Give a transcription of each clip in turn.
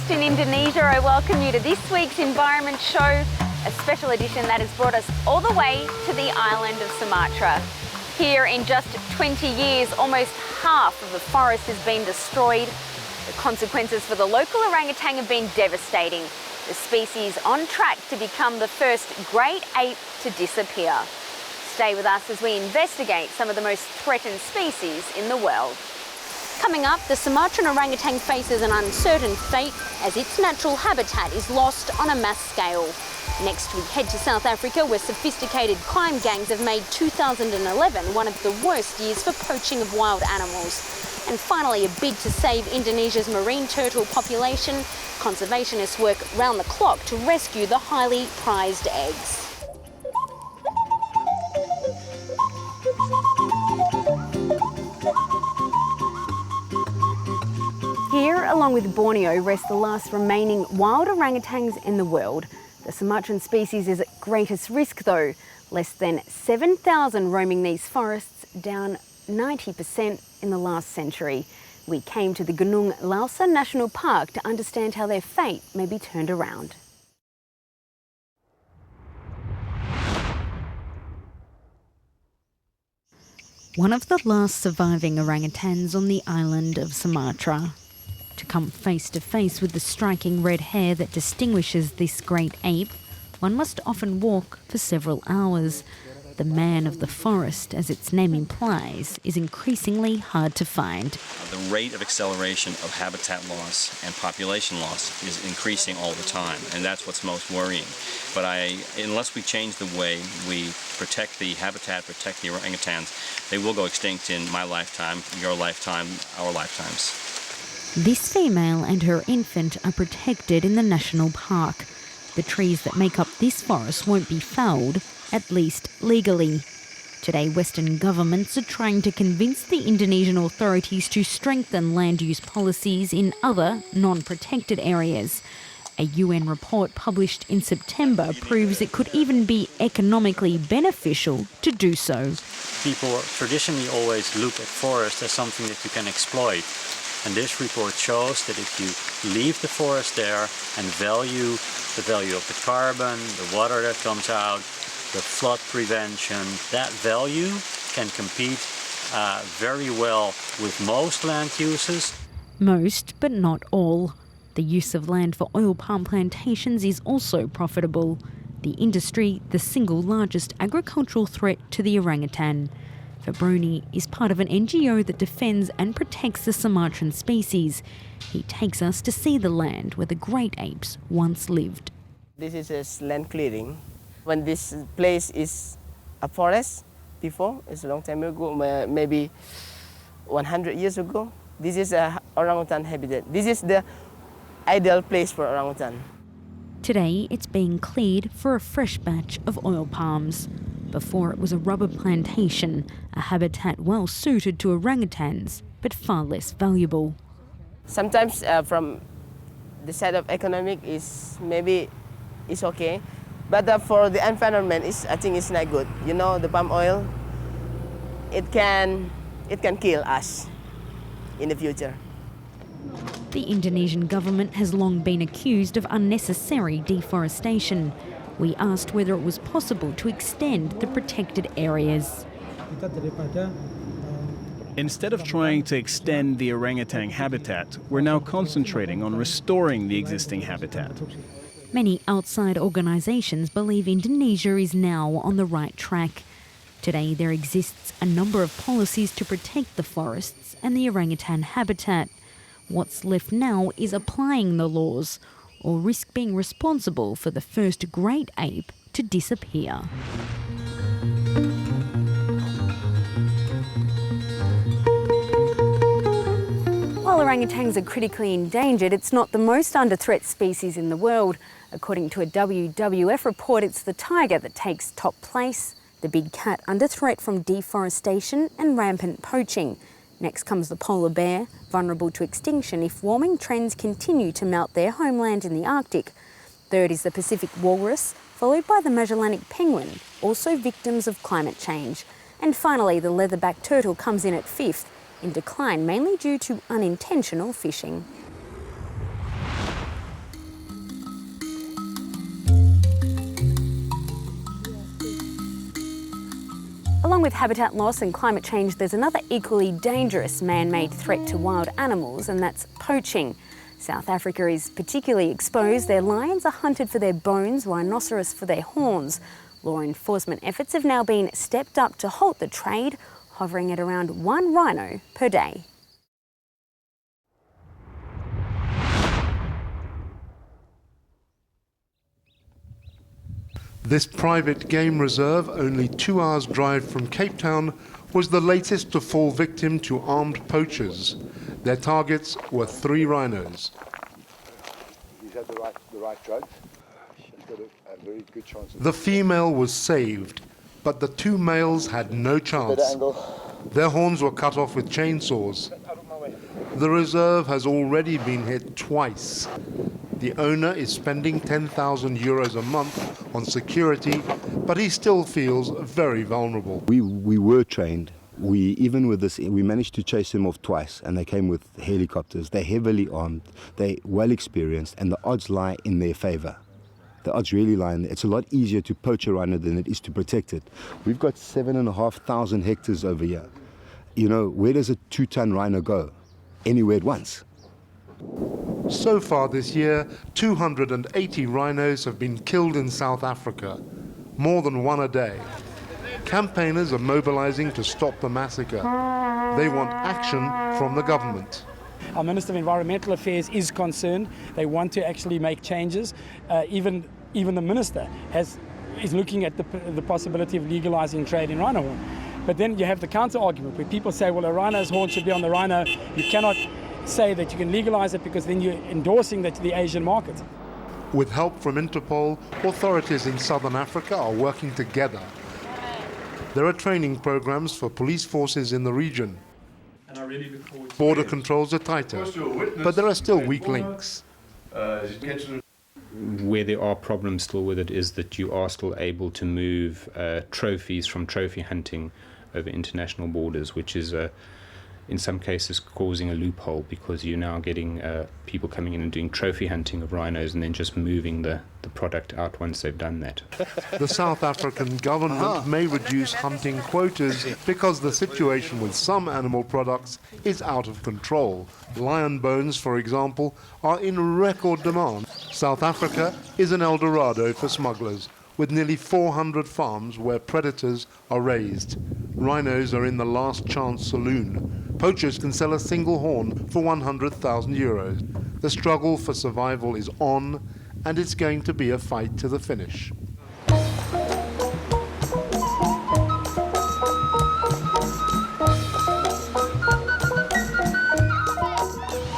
West in Indonesia, I welcome you to this week's Environment Show, a special edition that has brought us all the way to the island of Sumatra. Here in just 20 years, almost half of the forest has been destroyed. The consequences for the local orangutan have been devastating. The species on track to become the first great ape to disappear. Stay with us as we investigate some of the most threatened species in the world. Coming up, the Sumatran orangutan faces an uncertain fate as its natural habitat is lost on a mass scale. Next, we head to South Africa, where sophisticated crime gangs have made 2011 one of the worst years for poaching of wild animals. And finally, a bid to save Indonesia's marine turtle population. Conservationists work round the clock to rescue the highly prized eggs. Here, along with Borneo, rest the last remaining wild orangutans in the world. The Sumatran species is at greatest risk though. Less than 7,000 roaming these forests, down 90% in the last century. We came to the Gunung Lausa National Park to understand how their fate may be turned around. One of the last surviving orangutans on the island of Sumatra. To come face to face with the striking red hair that distinguishes this great ape, one must often walk for several hours. The man of the forest, as its name implies, is increasingly hard to find. The rate of acceleration of habitat loss and population loss is increasing all the time, and that's what's most worrying. But unless we change the way we protect the habitat, protect the orangutans, they will go extinct in my lifetime, your lifetime, our lifetimes. This female and her infant are protected in the national park. The trees that make up this forest won't be felled, at least legally. Today, Western governments are trying to convince the Indonesian authorities to strengthen land use policies in other non-protected areas. A UN report published in September proves it could even be economically beneficial to do so. People traditionally always look at forests as something that you can exploit. And this report shows that if you leave the forest there and value the value of the carbon, the water that comes out, the flood prevention, that value can compete very well with most land uses. Most, but not all. The use of land for oil palm plantations is also profitable. The industry, the single largest agricultural threat to the orangutan. Fabroni is part of an NGO that defends and protects the Sumatran species. He takes us to see the land where the great apes once lived. This is a land clearing. When this place is a forest before, it's a long time ago, maybe 100 years ago, this is a orangutan habitat. This is the ideal place for orangutan. Today, it's being cleared for a fresh batch of oil palms. Before, it was a rubber plantation, a habitat well suited to orangutans, but far less valuable. Sometimes from the side of economic is maybe it's okay, but for the environment, I think it's not good. You know, the palm oil, it can kill us in the future. The Indonesian government has long been accused of unnecessary deforestation. We asked whether it was possible to extend the protected areas. Instead of trying to extend the orangutan habitat, we're now concentrating on restoring the existing habitat. Many outside organisations believe Indonesia is now on the right track. Today, there exists a number of policies to protect the forests and the orangutan habitat. What's left now is applying the laws, or risk being responsible for the first great ape to disappear. While orangutans are critically endangered, it's not the most under threat species in the world. According to a WWF report, it's the tiger that takes top place, the big cat under threat from deforestation and rampant poaching. Next comes the polar bear, vulnerable to extinction if warming trends continue to melt their homeland in the Arctic. Third is the Pacific walrus, followed by the Magellanic penguin, also victims of climate change. And finally, the leatherback turtle comes in at fifth, in decline mainly due to unintentional fishing. with habitat loss and climate change, there's another equally dangerous man-made threat to wild animals, and that's poaching. South Africa is particularly exposed. Their lions are hunted for their bones, rhinoceros for their horns. Law enforcement efforts have now been stepped up to halt the trade, hovering at around 1 rhino per day. This private game reserve, only 2 hours' drive from Cape Town, was the latest to fall victim to armed poachers. Their targets were 3 rhinos. He's had the right drugs. He's got a very good chance. The female was saved, but the 2 males had no chance. Their horns were cut off with chainsaws. The reserve has already been hit twice. The owner is spending 10,000 euros a month on security, but he still feels very vulnerable. We were trained. Even with this, we managed to chase them off twice, and they came with helicopters. They're heavily armed, they're well experienced, and the odds lie in their favor. The odds really lie in there. It's a lot easier to poach a rhino than it is to protect it. We've got 7,500 hectares over here. You know, where does a 2-ton rhino go? Anywhere at once. So far this year, 280 rhinos have been killed in South Africa, more than 1 a day. Campaigners are mobilizing to stop the massacre. They want action from the government. Our Minister of Environmental Affairs is concerned. They want to actually make changes. Even the Minister is looking at the possibility of legalizing trade in rhino horn. But then you have the counter argument where people say, well, a rhino's horn should be on the rhino. You cannot say that you can legalize it because then you're endorsing that to the Asian market. With help from Interpol, authorities in southern Africa are working together. There are training programs for police forces in the region. Border controls are tighter, but there are still weak links. Where there are problems still with it is that you are still able to move trophies from trophy hunting over international borders, which is in some cases causing a loophole, because you're now getting people coming in and doing trophy hunting of rhinos and then just moving the product out once they've done that. The South African government may reduce hunting quotas because the situation with some animal products is out of control. Lion bones, for example, are in record demand. South Africa is an El Dorado for smugglers, with nearly 400 farms where predators are raised. Rhinos are in the last chance saloon. Poachers can sell a single horn for 100,000 euros. The struggle for survival is on, and it's going to be a fight to the finish.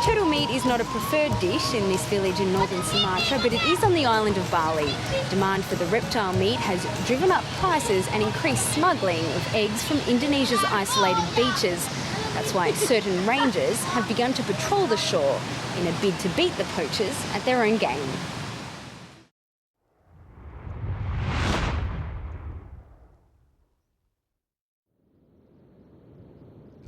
Turtle meat is not a preferred dish in this village in northern Sumatra, but it is on the island of Bali. Demand for the reptile meat has driven up prices and increased smuggling of eggs from Indonesia's isolated beaches. That's why certain rangers have begun to patrol the shore in a bid to beat the poachers at their own game.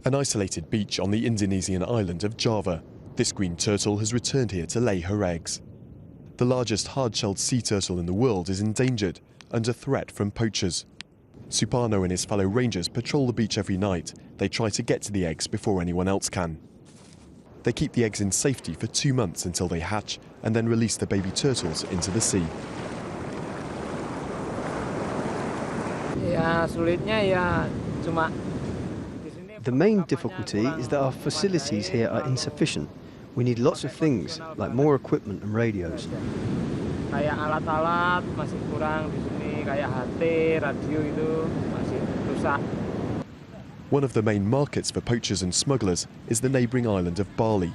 An isolated beach on the Indonesian island of Java. This green turtle has returned here to lay her eggs. The largest hard-shelled sea turtle in the world is endangered, under threat from poachers. Suparno and his fellow rangers patrol the beach every night. They try to get to the eggs before anyone else can. They keep the eggs in safety for 2 months until they hatch and then release the baby turtles into the sea. The main difficulty is that our facilities here are insufficient. We need lots of things, like more equipment and radios. One of the main markets for poachers and smugglers is the neighbouring island of Bali.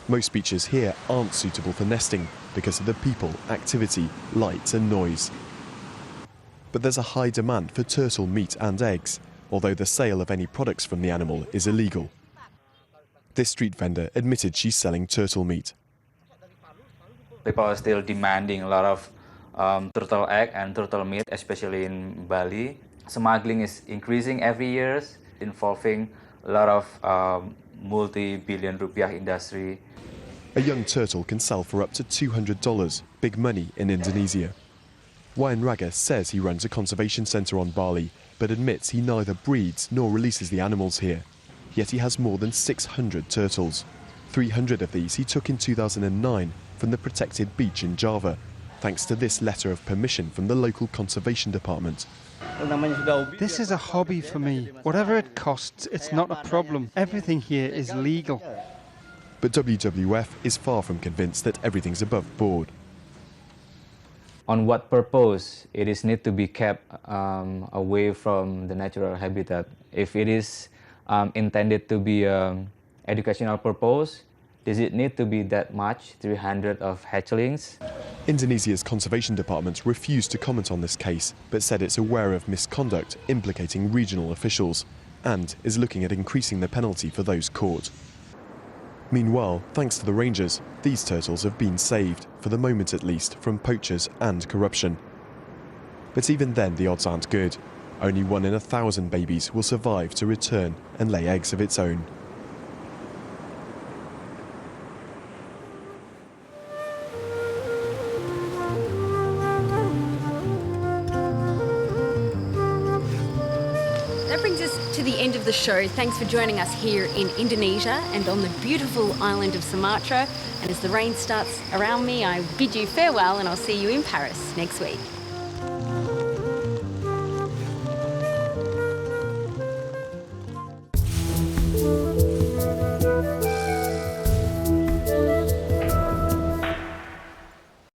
Most beaches here aren't suitable for nesting because of the people, activity, light and noise. But there's a high demand for turtle meat and eggs, although the sale of any products from the animal is illegal. This street vendor admitted she's selling turtle meat. People are still demanding a lot of turtle egg and turtle meat, especially in Bali. Smuggling is increasing every year, involving a lot of multi-billion rupiah industry. A young turtle can sell for up to $200, big money in Indonesia. Wayan Raga says he runs a conservation centre on Bali, but admits he neither breeds nor releases the animals here. Yet he has more than 600 turtles. 300 of these he took in 2009 from the protected beach in Java, thanks to this letter of permission from the local conservation department. This is a hobby for me. Whatever it costs, it's not a problem. Everything here is legal. But WWF is far from convinced that everything's above board. On what purpose it is need to be kept away from the natural habitat? If it is intended to be educational purpose, does it need to be that much, 300 of hatchlings? Indonesia's conservation department refused to comment on this case, but said it's aware of misconduct implicating regional officials and is looking at increasing the penalty for those caught. Meanwhile, thanks to the rangers, these turtles have been saved, for the moment at least, from poachers and corruption. But even then the odds aren't good. Only 1 in 1,000 babies will survive to return and lay eggs of its own. That brings us to the end of the show. Thanks for joining us here in Indonesia and on the beautiful island of Sumatra. And as the rain starts around me, I bid you farewell and I'll see you in Paris next week.